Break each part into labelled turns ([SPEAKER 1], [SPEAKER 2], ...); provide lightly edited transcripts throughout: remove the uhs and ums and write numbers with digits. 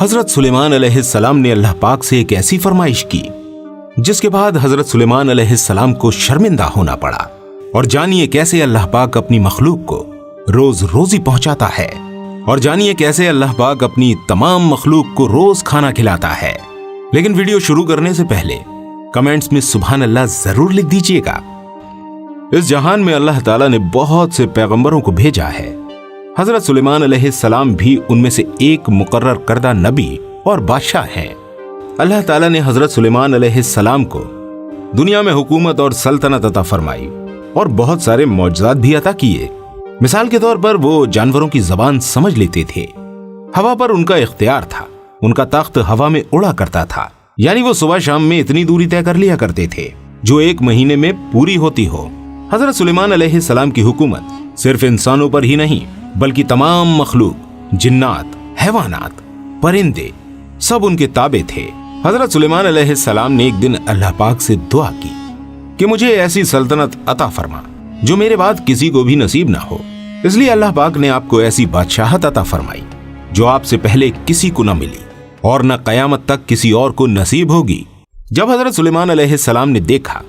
[SPEAKER 1] حضرت سلیمان علیہ السلام نے اللہ پاک سے ایک ایسی فرمائش کی جس کے بعد حضرت سلیمان علیہ السلام کو شرمندہ ہونا پڑا۔ اور جانیے کیسے اللہ پاک اپنی مخلوق کو روز روزی پہنچاتا ہے، اور جانیے کیسے اللہ پاک اپنی تمام مخلوق کو روز کھانا کھلاتا ہے۔ لیکن ویڈیو شروع کرنے سے پہلے کمنٹس میں سبحان اللہ ضرور لکھ دیجئے گا۔ اس جہان میں اللہ تعالیٰ نے بہت سے پیغمبروں کو بھیجا ہے۔ حضرت سلیمان علیہ السلام بھی ان میں سے ایک مقرر کردہ نبی اور بادشاہ ہیں۔ اللہ تعالیٰ نے حضرت سلیمان علیہ السلام کو دنیا میں حکومت اور سلطنت عطا فرمائی اور بہت سارے معجزات بھی عطا کیے۔ مثال کے طور پر وہ جانوروں کی زبان سمجھ لیتے تھے، ہوا پر ان کا اختیار تھا، ان کا تخت ہوا میں اڑا کرتا تھا، یعنی وہ صبح شام میں اتنی دوری طے کر لیا کرتے تھے جو ایک مہینے میں پوری ہوتی ہو۔ حضرت سلیمان علیہ السلام کی حکومت صرف انسانوں پر ہی نہیں بلکہ تمام مخلوق، جنات، حیوانات، پرندے سب ان کے تابع تھے۔ حضرت سلیمان علیہ السلام نے ایک دن اللہ پاک سے دعا کی کہ مجھے ایسی سلطنت عطا فرما جو میرے بعد کسی کو بھی نصیب نہ ہو۔ اس لیے اللہ پاک نے آپ کو ایسی بادشاہت عطا فرمائی جو آپ سے پہلے کسی کو نہ ملی اور نہ قیامت تک کسی اور کو نصیب ہوگی۔ جب حضرت سلیمان علیہ السلام نے دیکھا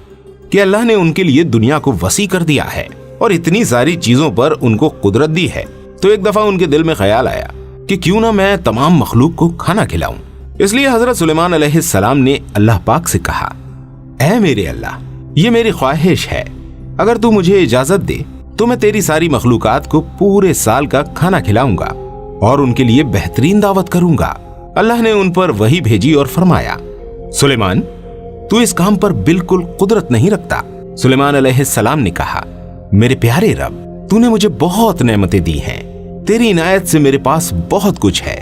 [SPEAKER 1] کہ اللہ نے ان کے لیے دنیا کو وسیع کر دیا ہے اور اتنی ساری چیزوں پر ان کو قدرت دی ہے، تو ایک دفعہ ان کے دل میں خیال آیا کہ کیوں نہ میں تمام مخلوق کو کھانا کھلاؤں۔ اس لیے حضرت سلیمان علیہ السلام نے اللہ پاک سے کہا، اے میرے اللہ، یہ میری خواہش ہے، اگر تو مجھے اجازت دے تو میں تیری ساری مخلوقات کو پورے سال کا کھانا کھلاؤں گا اور ان کے لیے بہترین دعوت کروں گا۔ اللہ نے ان پر وحی بھیجی اور فرمایا، سلیمان تو اس کام پر بالکل قدرت نہیں رکھتا۔ سلیمان علیہ السلام نے کہا، میرے پیارے رب، تو نے مجھے بہت نعمتیں دی ہیں، تیری عنایت سے میرے پاس بہت کچھ ہے،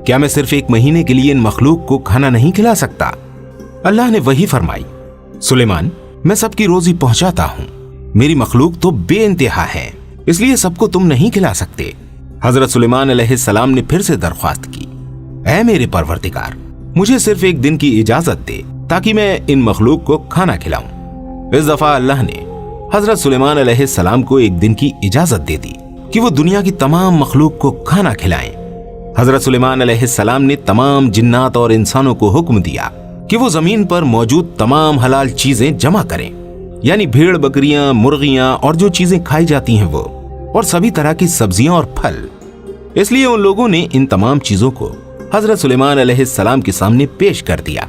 [SPEAKER 1] کیا میں صرف ایک مہینے کے لیے ان مخلوق کو کھانا نہیں کھلا سکتا؟ اللہ نے وہی فرمائی، سلیمان میں سب کی روزی پہنچاتا ہوں، میری مخلوق تو بے انتہا ہے، اس لیے سب کو تم نہیں کھلا سکتے۔ حضرت سلیمان علیہ السلام نے پھر سے درخواست کی، اے میرے پروردگار، مجھے صرف ایک دن کی اجازت دے تاکہ میں ان مخلوق کو کھانا کھلاؤں۔ اس دفعہ اللہ نے حضرت سلیمان علیہ السلام کو ایک دن کی اجازت دے دی کہ وہ دنیا کی تمام مخلوق کو کھانا کھلائیں۔ حضرت سلیمان علیہ السلام نے تمام جنات اور انسانوں کو حکم دیا کہ وہ زمین پر موجود تمام حلال چیزیں جمع کریں، یعنی بھیڑ، بکریاں، مرغیاں اور جو چیزیں کھائی جاتی ہیں وہ، اور سبھی طرح کی سبزیاں اور پھل۔ اس لیے ان لوگوں نے ان تمام چیزوں کو حضرت سلیمان علیہ السلام کے سامنے پیش کر دیا۔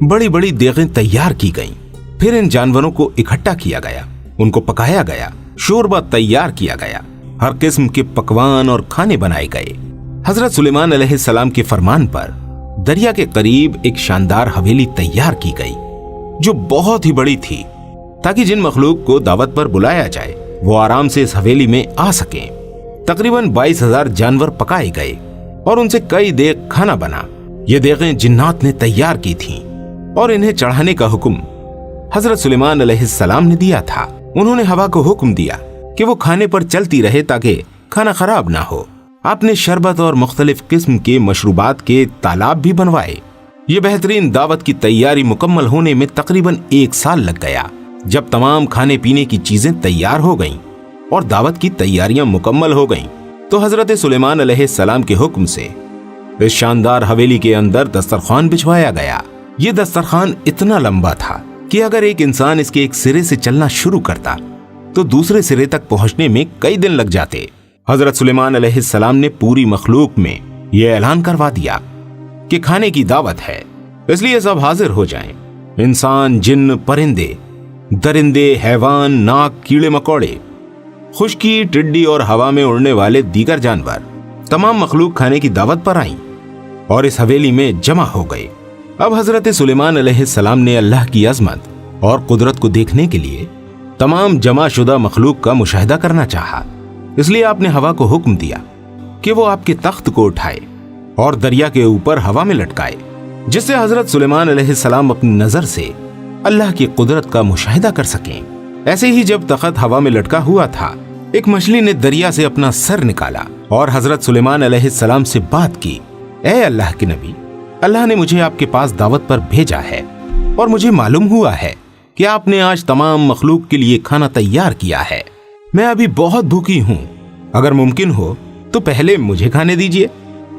[SPEAKER 1] بڑی بڑی دیگیں تیار کی گئیں، پھر ان جانوروں کو اکٹھا کیا گیا، ان کو پکایا گیا، شوربہ تیار کیا گیا، ہر قسم کے پکوان اور کھانے بنائے گئے۔ حضرت سلیمان علیہ السلام کے فرمان پر دریا کے قریب ایک شاندار حویلی تیار کی گئی جو بہت ہی بڑی تھی تاکہ جن مخلوق کو دعوت پر بلایا جائے وہ آرام سے اس حویلی میں آ سکیں۔ تقریباً 22,000 جانور پکائے گئے اور ان سے کئی دیگ کھانا بنا۔ یہ دیگیں جنات نے تیار کی تھیں اور انہیں چڑھانے کا حکم حضرت سلیمان علیہ السلام نے دیا تھا۔ انہوں نے ہوا کو حکم دیا کہ وہ کھانے پر چلتی رہے تاکہ کھانا خراب نہ ہو۔ آپ نے شربت اور مختلف قسم کے مشروبات کے تالاب بھی بنوائے۔ یہ بہترین دعوت کی تیاری مکمل ہونے میں تقریباً 1 سال لگ گیا۔ جب تمام کھانے پینے کی چیزیں تیار ہو گئیں اور دعوت کی تیاریاں مکمل ہو گئیں تو حضرت سلیمان علیہ السلام کے حکم سے اس شاندار حویلی کے اندر دسترخوان بچھوایا گیا۔ یہ دسترخوان اتنا لمبا تھا کہ اگر ایک انسان اس کے ایک سرے سے چلنا شروع کرتا تو دوسرے سرے تک پہنچنے میں کئی دن لگ جاتے۔ حضرت سلیمان علیہ السلام نے پوری مخلوق میں یہ اعلان کروا دیا کہ کھانے کی دعوت ہے، اس لیے سب حاضر ہو جائیں۔ انسان، جن، پرندے، درندے، حیوان، ناک، کیڑے مکوڑے، خشکی، ٹڈی اور ہوا میں اڑنے والے دیگر جانور، تمام مخلوق کھانے کی دعوت پر آئیں اور اس حویلی میں جمع ہو گئے۔ اب حضرت سلیمان علیہ السلام نے اللہ کی عظمت اور قدرت کو دیکھنے کے لیے تمام جمع شدہ مخلوق کا مشاہدہ کرنا چاہا، اس لیے آپ نے ہوا کو حکم دیا کہ وہ آپ کے تخت کو اٹھائے اور دریا کے اوپر ہوا میں لٹکائے، جس سے حضرت سلیمان علیہ السلام اپنی نظر سے اللہ کی قدرت کا مشاہدہ کر سکیں۔ ایسے ہی جب تخت ہوا میں لٹکا ہوا تھا، ایک مچھلی نے دریا سے اپنا سر نکالا اور حضرت سلیمان علیہ السلام سے بات کی، اے اللہ کے نبی، اللہ نے مجھے آپ کے پاس دعوت پر بھیجا ہے اور مجھے معلوم ہوا ہے کہ آپ نے آج تمام مخلوق کے لیے کھانا تیار کیا ہے۔ میں ابھی بہت بھوکی ہوں، اگر ممکن ہو تو پہلے مجھے کھانے دیجیے۔